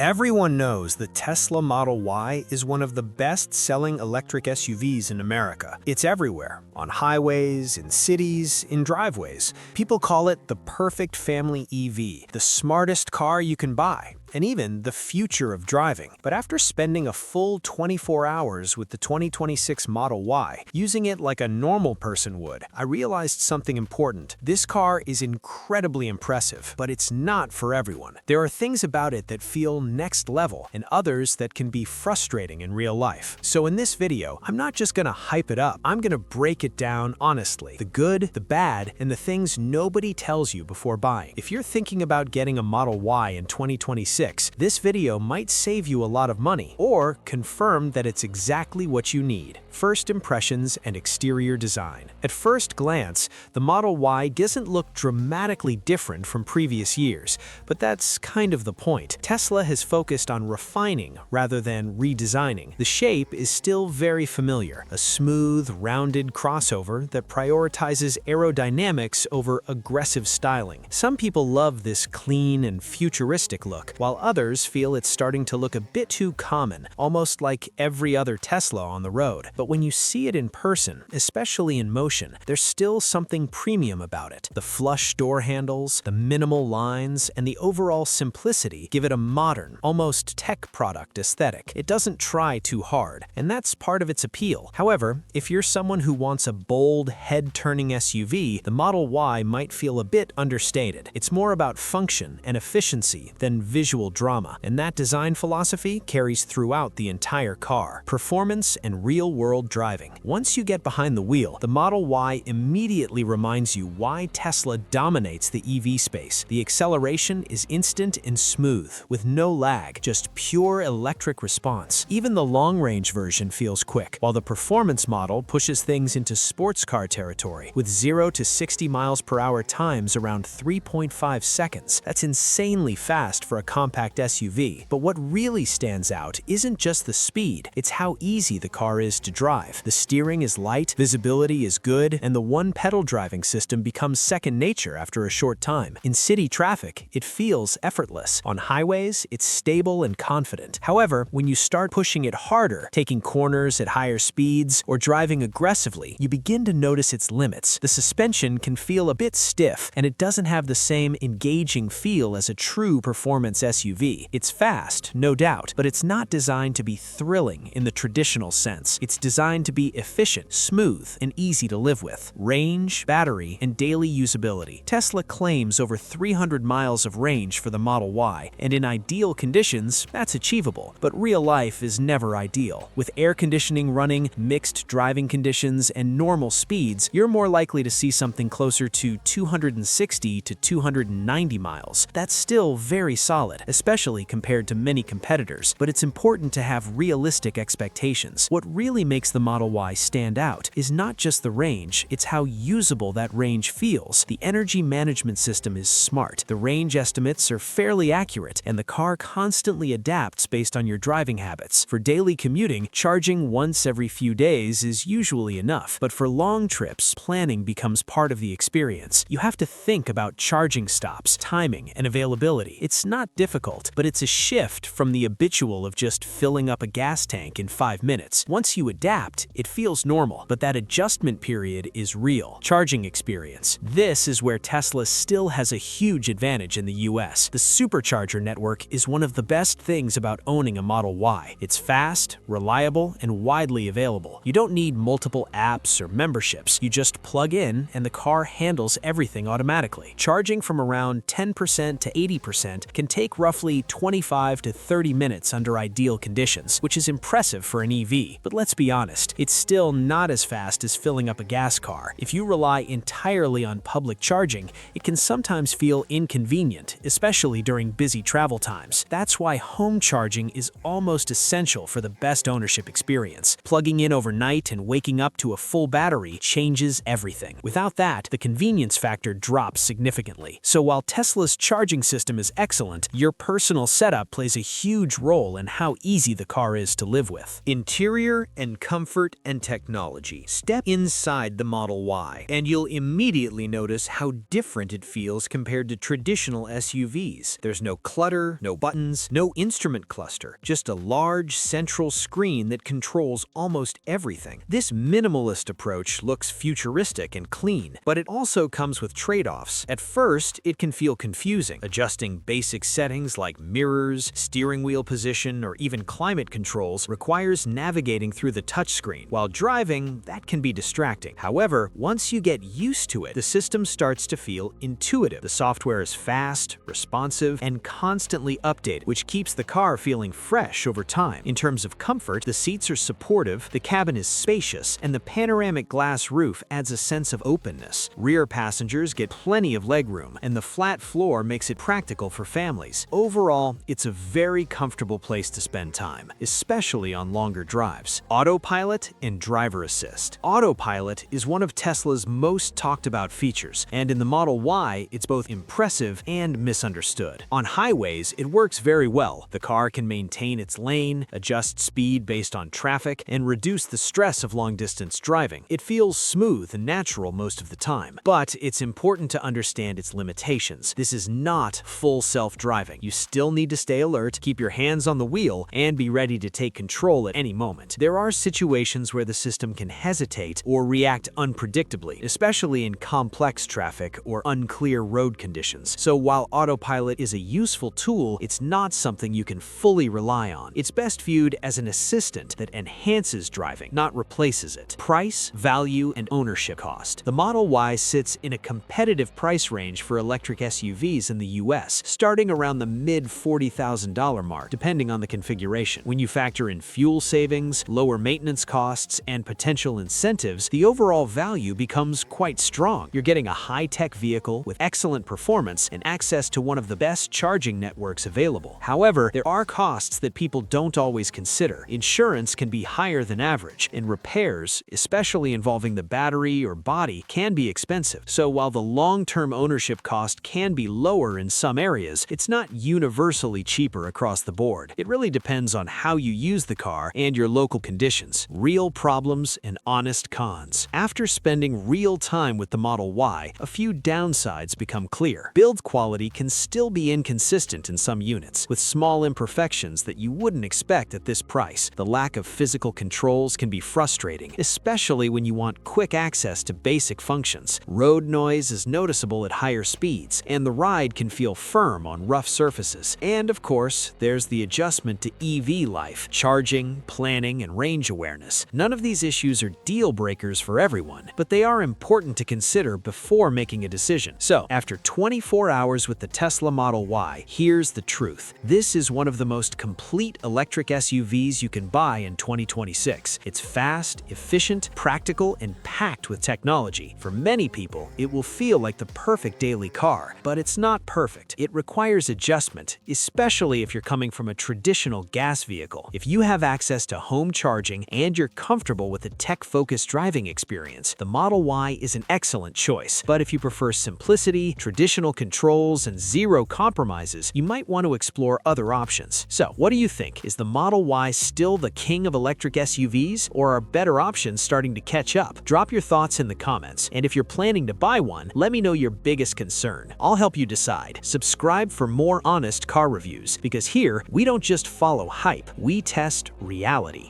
Everyone knows the Tesla Model Y is one of the best-selling electric SUVs in America. It's everywhere, on highways, in cities, in driveways. People call it the perfect family EV, the smartest car you can buy, and even the future of driving. But after spending a full 24 hours with the 2026 Model Y, using it like a normal person would, I realized something important. This car is incredibly impressive, but it's not for everyone. There are things about it that feel next level, and others that can be frustrating in real life. So in this video, I'm not just gonna hype it up, I'm gonna break it down honestly. The good, the bad, and the things nobody tells you before buying. If you're thinking about getting a Model Y in 2026, this video might save you a lot of money, or confirm that it's exactly what you need. First impressions and exterior design. At first glance, the Model Y doesn't look dramatically different from previous years, but that's kind of the point. Tesla has focused on refining rather than redesigning. The shape is still very familiar, a smooth, rounded crossover that prioritizes aerodynamics over aggressive styling. Some people love this clean and futuristic look, while others feel it's starting to look a bit too common, almost like every other Tesla on the road. But when you see it in person, especially in motion, there's still something premium about it. The flush door handles, the minimal lines, and the overall simplicity give it a modern, almost tech product aesthetic. It doesn't try too hard, and that's part of its appeal. However, if you're someone who wants a bold, head-turning SUV, the Model Y might feel a bit understated. It's more about function and efficiency than visual drama, and that design philosophy carries throughout the entire car. Performance and real-world driving. Once you get behind the wheel, the Model Y immediately reminds you why Tesla dominates the EV space. The acceleration is instant and smooth, with no lag, just pure electric response. Even the long-range version feels quick, while the performance model pushes things into sports car territory, with 0 to 60 miles per hour times around 3.5 seconds. That's insanely fast for a compact SUV. But what really stands out isn't just the speed, it's how easy the car is to drive. The steering is light, visibility is good, and the one-pedal driving system becomes second nature after a short time. In city traffic, it feels effortless. On highways, it's stable and confident. However, when you start pushing it harder, taking corners at higher speeds, or driving aggressively, you begin to notice its limits. The suspension can feel a bit stiff, and it doesn't have the same engaging feel as a true performance SUV. It's fast, no doubt, but it's not designed to be thrilling in the traditional sense. It's designed to be efficient, smooth, and easy to live with. Range, battery, and daily usability. Tesla claims over 300 miles of range for the Model Y, and in ideal conditions, that's achievable. But real life is never ideal. With air conditioning running, mixed driving conditions, and normal speeds, you're more likely to see something closer to 260 to 290 miles. That's still very solid, especially compared to many competitors, but it's important to have realistic expectations. What really makes the Model Y stand out is not just the range, it's how usable that range feels. The energy management system is smart. The range estimates are fairly accurate, and the car constantly adapts based on your driving habits. For daily commuting, charging once every few days is usually enough, but for long trips, planning becomes part of the experience. You have to think about charging stops, timing, and availability. It's not difficult, but it's a shift from the habitual of just filling up a gas tank in 5 minutes. Once you adapt, it feels normal, but that adjustment period is real. Charging experience. This is where Tesla still has a huge advantage in the US. The Supercharger network is one of the best things about owning a Model Y. It's fast, reliable, and widely available. You don't need multiple apps or memberships. You just plug in, and the car handles everything automatically. Charging from around 10% to 80% can take roughly 25 to 30 minutes under ideal conditions, which is impressive for an EV. But let's be honest, it's still not as fast as filling up a gas car. If you rely entirely on public charging, it can sometimes feel inconvenient, especially during busy travel times. That's why home charging is almost essential for the best ownership experience. Plugging in overnight and waking up to a full battery changes everything. Without that, the convenience factor drops significantly. So while Tesla's charging system is excellent, your Your personal setup plays a huge role in how easy the car is to live with. Interior and comfort and technology. Step inside the Model Y, and you'll immediately notice how different it feels compared to traditional SUVs. There's no clutter, no buttons, no instrument cluster, just a large central screen that controls almost everything. This minimalist approach looks futuristic and clean, but it also comes with trade-offs. At first, it can feel confusing. Adjusting basic settings like mirrors, steering wheel position, or even climate controls requires navigating through the touchscreen. While driving, that can be distracting. However, once you get used to it, the system starts to feel intuitive. The software is fast, responsive, and constantly updated, which keeps the car feeling fresh over time. In terms of comfort, the seats are supportive, the cabin is spacious, and the panoramic glass roof adds a sense of openness. Rear passengers get plenty of legroom, and the flat floor makes it practical for families. Overall, it's a very comfortable place to spend time, especially on longer drives. Autopilot and driver assist. Autopilot is one of Tesla's most talked about features, and in the Model Y, it's both impressive and misunderstood. On highways, it works very well. The car can maintain its lane, adjust speed based on traffic, and reduce the stress of long-distance driving. It feels smooth and natural most of the time, but it's important to understand its limitations. This is not full self-driving. You still need to stay alert, keep your hands on the wheel, and be ready to take control at any moment. There are situations where the system can hesitate or react unpredictably, especially in complex traffic or unclear road conditions. So while Autopilot is a useful tool, it's not something you can fully rely on. It's best viewed as an assistant that enhances driving, not replaces it. Price, value, and ownership cost. The Model Y sits in a competitive price range for electric SUVs in the US, starting around the mid-$40,000 mark, depending on the configuration. When you factor in fuel savings, lower maintenance costs, and potential incentives, the overall value becomes quite strong. You're getting a high-tech vehicle with excellent performance and access to one of the best charging networks available. However, there are costs that people don't always consider. Insurance can be higher than average, and repairs, especially involving the battery or body, can be expensive. So while the long-term ownership cost can be lower in some areas, it's not universally cheaper across the board. It really depends on how you use the car and your local conditions. Real problems and honest cons. After spending real time with the Model Y, a few downsides become clear. Build quality can still be inconsistent in some units, with small imperfections that you wouldn't expect at this price. The lack of physical controls can be frustrating, especially when you want quick access to basic functions. Road noise is noticeable at higher speeds, and the ride can feel firm on rough surfaces. And of course, there's the adjustment to EV life, charging, planning, and range awareness. None of these issues are deal breakers for everyone, but they are important to consider before making a decision. So, after 24 hours with the Tesla Model Y, here's the truth. This is one of the most complete electric SUVs you can buy in 2026. It's fast, efficient, practical, and packed with technology. For many people, it will feel like the perfect daily car, but it's not perfect. It requires adjustment, especially if you're coming from a traditional gas vehicle. If you have access to home charging and you're comfortable with a tech-focused driving experience, the Model Y is an excellent choice. But if you prefer simplicity, traditional controls, and zero compromises, you might want to explore other options. So, what do you think? Is the Model Y still the king of electric SUVs, or are better options starting to catch up? Drop your thoughts in the comments, and if you're planning to buy one, let me know your biggest concern. I'll help you decide. Subscribe for more honest car reviews, because here, we don't just follow hype, we test reality.